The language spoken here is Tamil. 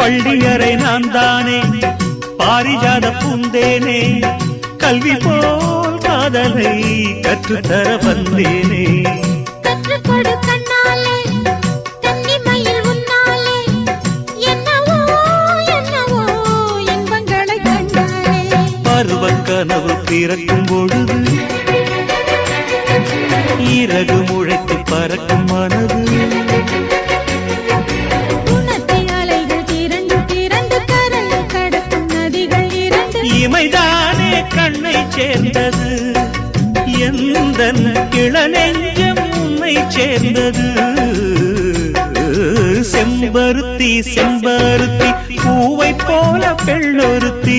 பள்ளியறை நான் தானே பாரிஜாத பூந்தேனே கல்வி போல் காதலை கற்றுத்தர வந்தேனே கற்றுக்கொடு கண்ணாலே தன்னிமையில் உன்னாலே என்னவோ என்னவோ இன்பங்களை கண்டாலே பருவக் கனவு பிறக்கும் பொழுது இறகு முளைத்து பறக்கும் மனது இமைதானே கண்ணை சேர்ந்தது எந்தன் இளநெஞ்சம் உன்னை சேர்ந்தது செம்பருத்தி செம்பருத்தி பூவை போல பெண்ணொருத்தி